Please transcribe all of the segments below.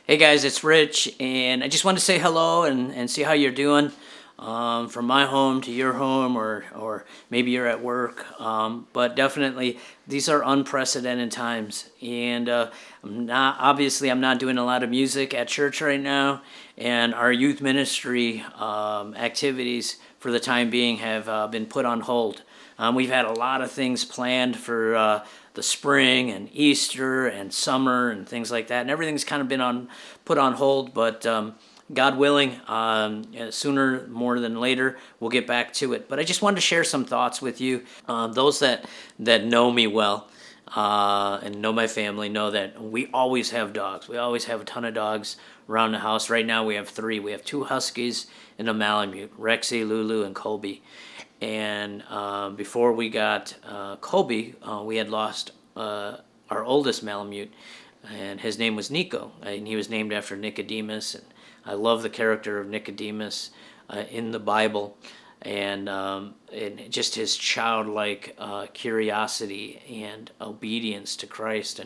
Hey guys, it's Rich, and I just want to say hello and see how you're doing. From my home to your home, or maybe you're at work. But definitely, these are unprecedented times, and I'm not doing a lot of music at church right now, and our youth ministry activities for the time being have been put on hold. We've had a lot of things planned for the spring and Easter and summer and things like that, and everything's kind of been put on hold. But God willing, sooner more than later, we'll get back to it. But I just wanted to share some thoughts with you. Those that know me well and know my family know that we always have dogs. We always have a ton of dogs around the house. Right now we have three. We have two Huskies and a Malamute, Rexy, Lulu, and Colby. And before we got Colby, we had lost our oldest Malamute, and his name was Nico, and he was named after Nicodemus. And I love the character of Nicodemus in the Bible, and just his childlike curiosity and obedience to Christ,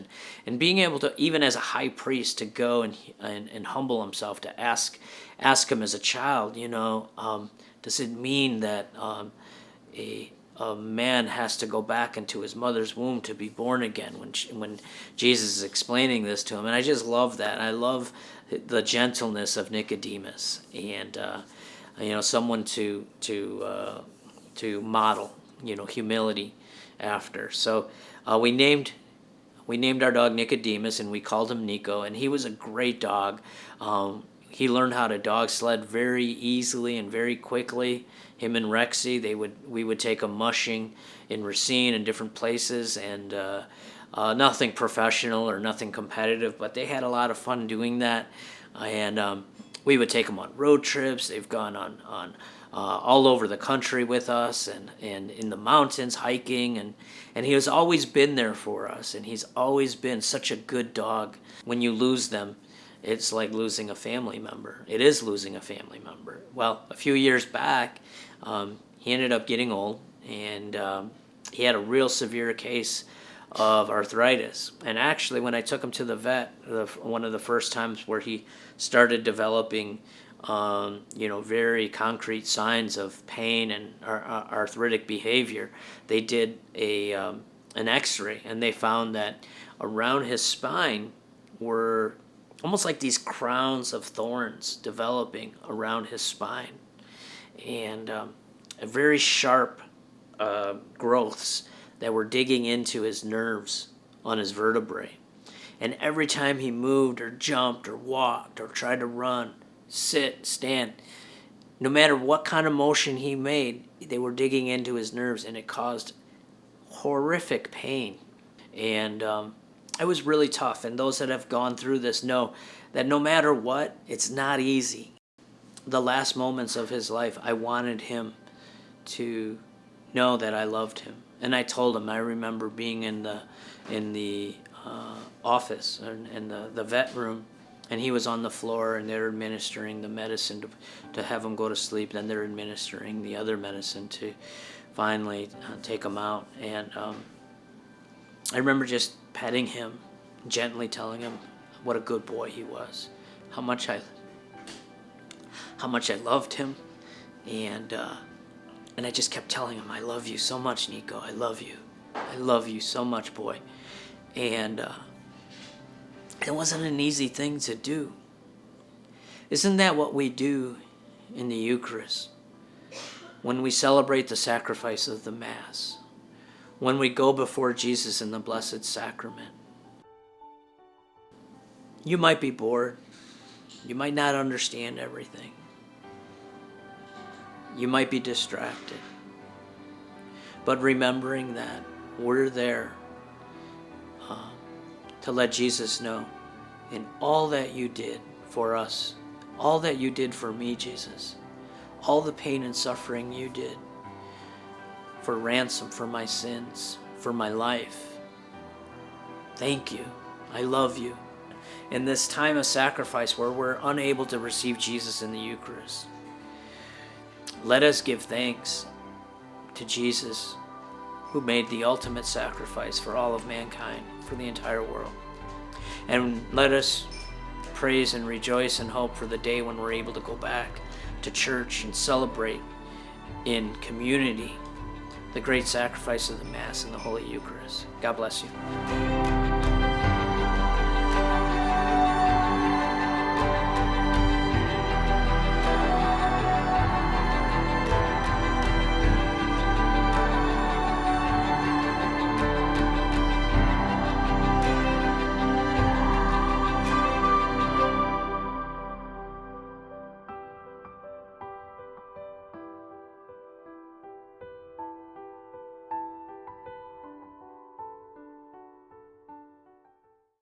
and being able to, even as a high priest, to go and humble himself to ask him as a child, does it mean that a man has to go back into his mother's womb to be born again, when Jesus is explaining this to him? And I just love that. I love the gentleness of Nicodemus, and someone to model humility after. So we named our dog Nicodemus, and we called him Nico, and he was a great dog. He learned how to dog sled very easily and very quickly. Him and Rexy, we would take them mushing in Racine and different places, and nothing professional or nothing competitive, but they had a lot of fun doing that. And we would take them on road trips. They've gone on all over the country with us, and in the mountains hiking, and he has always been there for us, and he's always been such a good dog. When you lose them, it's like losing a family member. It is losing a family member. Well, a few years back, he ended up getting old, and he had a real severe case of arthritis. And actually, when I took him to the vet, one of the first times where he started developing, very concrete signs of pain and arthritic behavior, they did an X-ray, and they found that around his spine were almost like these crowns of thorns developing around his spine, and very sharp growths that were digging into his nerves on his vertebrae. And every time he moved or jumped or walked or tried to run, sit, stand, no matter what kind of motion he made, they were digging into his nerves, and it caused horrific pain. And it was really tough, and those that have gone through this know that no matter what, it's not easy. The last moments of his life, I wanted him to know that I loved him, and I told him. I remember being in the office and in the vet room, and he was on the floor, and they're administering the medicine to have him go to sleep. Then they're administering the other medicine to finally take him out, and I remember just petting him, gently telling him what a good boy he was, how much I loved him, and I just kept telling him, I love you so much, Nico. I love you so much, boy. And it wasn't an easy thing to do. Isn't that what we do in the Eucharist? When we celebrate the sacrifice of the Mass, when we go before Jesus in the Blessed Sacrament. You might be bored. You might not understand everything. You might be distracted. But remembering that we're there to let Jesus know, in all that you did for us, all that you did for me, Jesus, all the pain and suffering you did for ransom for my sins, for my life. Thank you. I love you. In this time of sacrifice where we're unable to receive Jesus in the Eucharist, let us give thanks to Jesus, who made the ultimate sacrifice for all of mankind, for the entire world. And let us praise and rejoice and hope for the day when we're able to go back to church and celebrate in community the great sacrifice of the Mass and the Holy Eucharist. God bless you.